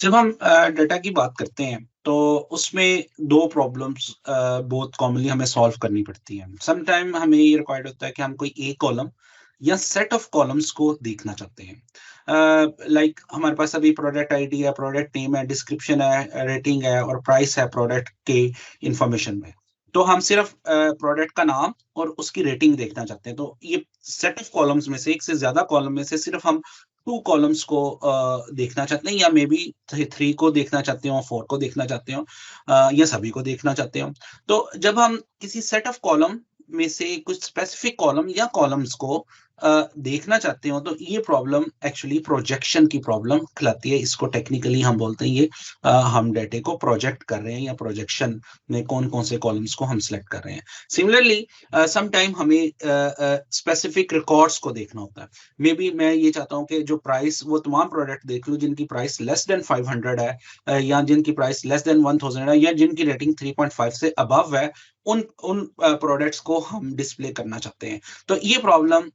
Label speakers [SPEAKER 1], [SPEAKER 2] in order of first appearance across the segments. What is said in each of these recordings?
[SPEAKER 1] जब हम डेटा की बात करते हैं तो उसमें 2 प्रॉब्लम्स बहुत कॉमनली हमें सॉल्व करनी पड़ती हैं। सम टाइम हमें ये रिक्वायर्ड होता है कि हम कोई एक कॉलम या सेट ऑफ कॉलम्स को देखना चाहते हैं। लाइक हमारे पास अभी प्रोडक्ट आईडी है, प्रोडक्ट नेम है, डिस्क्रिप्शन है, रेटिंग है और प्राइस है प्रोडक्ट के इन्फॉर्मेशन में। तो हम सिर्फ प्रोडक्ट का नाम और उसकी रेटिंग देखना चाहते हैं। तो ये सेट ऑफ कॉलम्स में से एक से ज़्यादा कॉलम में से सिर्फ हम 2 कॉलम्स को देखना चाहते हैं या मे बी 3 को देखना चाहते हो, 4 को देखना चाहते हो या सभी को देखना चाहते हो। तो जब हम किसी सेट ऑफ कॉलम में से कुछ स्पेसिफिक कॉलम या कॉलम्स को देखना चाहते हो तो ये प्रॉब्लम एक्चुअली प्रोजेक्शन की प्रॉब्लम कहलाती है। इसको टेक्निकली हम बोलते हैं ये हम डेटा को प्रोजेक्ट कर रहे हैं या प्रोजेक्शन में कौन-कौन से कॉलम्स को हम सिलेक्ट कर रहे हैं। सिमिलरली सम टाइम हमें स्पेसिफिक रिकॉर्ड्स को देखना होता है। मे बी मैं ये चाहता हूँ कि जो प्राइस वो तमाम प्रोडक्ट देख लूँ जिनकी प्राइस लेस देन 500 है या जिनकी प्राइस लेस देन 1000 है या जिनकी रेटिंग 3.5 से अबव है, उन उन प्रोडक्ट्स को हम डिस्प्ले करना चाहते हैं। तो ये प्रॉब्लम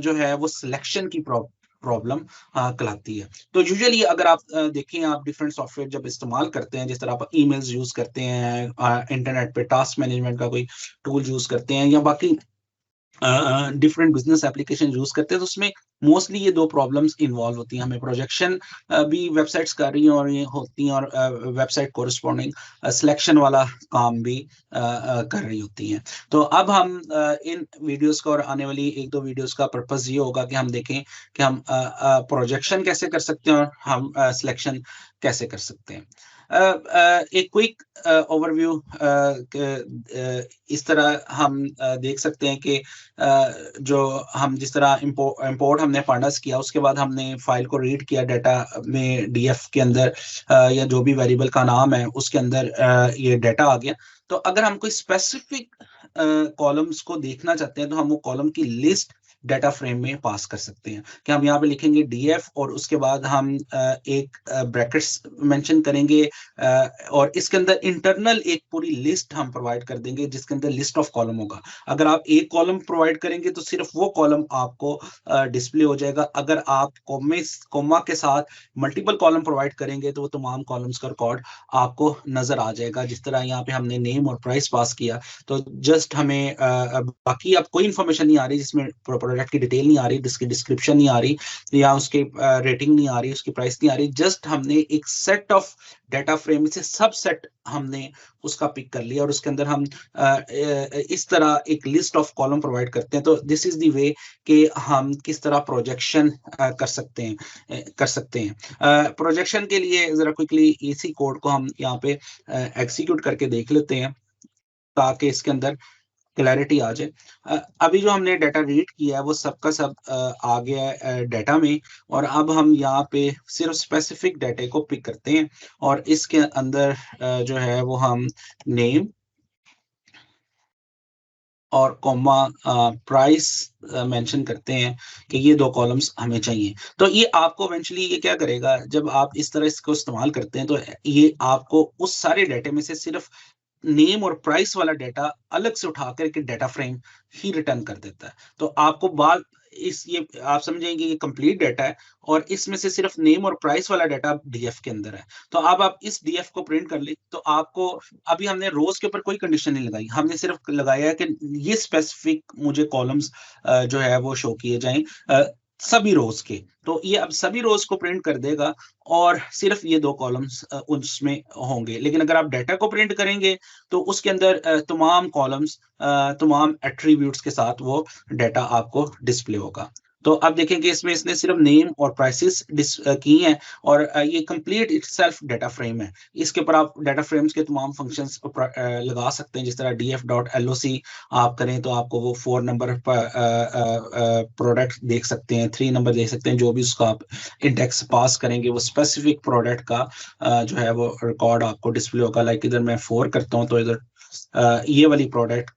[SPEAKER 1] जो है वो सिलेक्शन की प्रॉब्लम कहलाती है। तो यूजुअली अगर आप देखें आप डिफरेंट सॉफ्टवेयर जब इस्तेमाल करते हैं, जिस तरह आप ईमेल्स यूज़ करते हैं इंटरनेट पे टास्क मैनेजमेंट का कोई टूल यूज़ करते हैं या बाकी डिफरेंट बिजनेस एप्लीकेशन यूज करते हैं तो उसमें मोस्टली ये 2 प्रॉब्लम्स इन्वॉल्व होती हैं। हमें प्रोजेक्शन भी वेबसाइट्स कर रही हैं और ये होती हैं और वेबसाइट कोरिस्पॉन्डिंग सिलेक्शन वाला काम भी कर रही होती हैं। तो अब हम इन वीडियोस का और आने वाली 1-2 वीडियोस का पर्पस ये होगा कि हम देखें कि हम प्रोजेक्शन कैसे कर सकते हैं और हम सिलेक्शन कैसे कर सकते हैं। एक क्विक ओवरव्यू इस तरह हम देख सकते हैं कि जो हम जिस तरह इंपोर्ट हमने पांडास किया उसके बाद हमने फाइल को रीड किया डाटा में डीएफ के अंदर या जो भी वेरिएबल का नाम है उसके अंदर ये डाटा आ गया। तो अगर हम कोई स्पेसिफिक कॉलम्स को देखना चाहते हैं तो हम वो कॉलम की लिस्ट डाटा फ्रेम में पास कर सकते हैं कि हम यहाँ पे लिखेंगे डीएफ और उसके बाद हम एक ब्रैकेट्स मेंशन करेंगे और इसके अंदर इंटरनल एक पूरी लिस्ट हम प्रोवाइड कर देंगे जिसके अंदर लिस्ट ऑफ कॉलम होगा। अगर आप एक कॉलम प्रोवाइड करेंगे तो सिर्फ वो कॉलम आपको डिस्प्ले हो जाएगा। अगर आप कोमा के साथ मल्टीपल कॉलम प्रोवाइड करेंगे तो वो तमाम कॉलम्स का रिकॉर्ड आपको नजर आ जाएगा। जिस तरह यहाँ पे हमने नेम और प्राइस पास किया तो जस्ट हमें बाकी अब कोई इंफॉर्मेशन नहीं आ रही जिसमें प्रोडक्ट की डिटेल नहीं आ रही, जिसकी डिस्क्रिप्शन नहीं आ रही या उसके रेटिंग नहीं आ रही, उसकी प्राइस नहीं आ रही। जस्ट हमने एक सेट ऑफ डाटा फ्रेम से सबसेट हमने उसका पिक कर लिया और उसके अंदर हम इस तरह एक लिस्ट ऑफ कॉलम प्रोवाइड करते हैं। तो दिस इज द वे कि हम किस तरह प्रोजेक्शन कर सकते हैं। प्रोजेक्शन के लिए जरा क्विकली इसी कोड को हम यहाँ पे एग्जीक्यूट करके देख लेते हैं ताकि इसके अंदर क्लैरिटी आ जाए। अभी जो हमने डाटा रीड किया है वो सब का सब आ गया है डाटा में और अब हम यहाँ पे सिर्फ स्पेसिफिक डाटा को पिक करते हैं और इसके अंदर जो है वो हम नेम और कॉमा प्राइस मेंशन करते हैं कि ये 2 कॉलम्स हमें चाहिए। तो ये आपको इवेंचुअली ये क्या करेगा जब आप इस तरह इसको इस्तेमाल करते हैं तो ये आपको उस सारे डाटा में से सिर्फ नेम और प्राइस वाला डाटा अलग से उठा कर के डाटा फ्रेम ही रिटर्न कर देता है। तो आपको बाद इस ये आप समझेंगे ये कंप्लीट डाटा है और इसमें से सिर्फ नेम और प्राइस वाला डाटा डीएफ के अंदर है। तो अब आप इस डीएफ को प्रिंट कर ले तो आपको अभी हमने रोज के ऊपर कोई कंडीशन नहीं लगाई। हमने सिर्फ लगाया है कि ये स्पेसिफिक मुझे कॉलम्स जो है वो शो किए जाएँ सभी रोज के। तो ये अब सभी रोज को प्रिंट कर देगा और सिर्फ ये 2 कॉलम्स उसमें होंगे। लेकिन अगर आप डाटा को प्रिंट करेंगे तो उसके अंदर तमाम कॉलम्स तमाम एट्रीब्यूट्स के साथ वो डाटा आपको डिस्प्ले होगा। तो अब देखें कि इसमें इसने सिर्फ नेम और प्राइसेस की हैं और ये कंप्लीट इटसेल्फ डाटा फ्रेम है। इसके ऊपर आप डाटा फ्रेम्स के तमाम फंक्शंस लगा सकते हैं जिस तरह df.loc आप करें तो आपको वो 4 नंबर प्रोडक्ट देख सकते हैं, 3 नंबर देख सकते हैं, जो भी उसका आप इंडेक्स पास करेंगे वो स्पेसिफिक प्रोडक्ट का जो है वो रिकॉर्ड आपको डिस्प्ले होगा। लाइक इधर मैं 4 करता हूँ तो इधर ये वाली प्रोडक्ट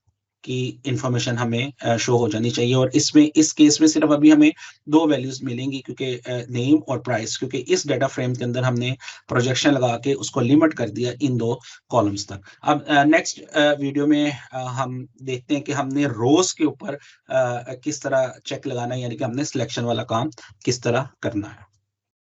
[SPEAKER 1] की इंफॉर्मेशन हमें शो हो जानी चाहिए और इसमें इस केस में सिर्फ अभी हमें 2 वैल्यूज मिलेंगी क्योंकि नेम और प्राइस क्योंकि इस डाटा फ्रेम के अंदर हमने प्रोजेक्शन लगा के उसको लिमिट कर दिया इन 2 कॉलम्स तक। अब नेक्स्ट वीडियो में हम देखते हैं कि हमने रोज के ऊपर किस तरह चेक लगाना है यानी कि हमने सिलेक्शन वाला काम किस तरह करना है।